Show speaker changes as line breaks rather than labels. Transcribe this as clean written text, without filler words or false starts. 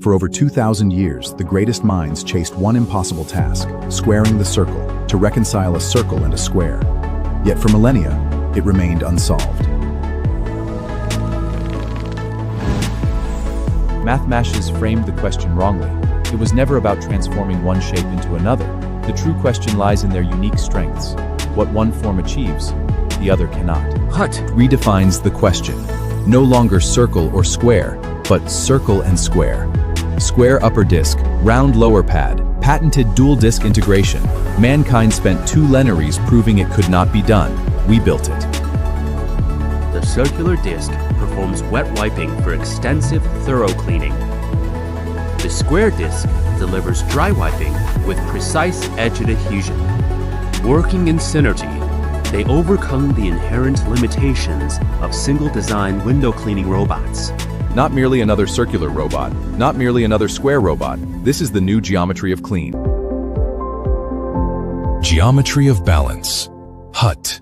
For over 2,000 years, the greatest minds chased one impossible task, squaring the circle, to reconcile a circle and a square. Yet for millennia, it remained unsolved.
Mathmatics framed the question wrongly. It was never about transforming one shape into another. The true question lies in their unique strengths. What one form achieves, the other cannot.
Hutt
Redefines the question. No longer circle or square, but circle and square. Square upper disk, round lower pad, patented dual disk integration. Mankind spent 2 lenaries proving it could not be done. We built it.
The circular disc performs wet wiping for extensive, thorough cleaning. The square disc delivers dry wiping with precise edge adhesion. Working in synergy, they overcome the inherent limitations of single-design window cleaning robots.
Not merely another circular robot, not merely another square robot. This is the new geometry of clean.
Geometry of balance. Hutt.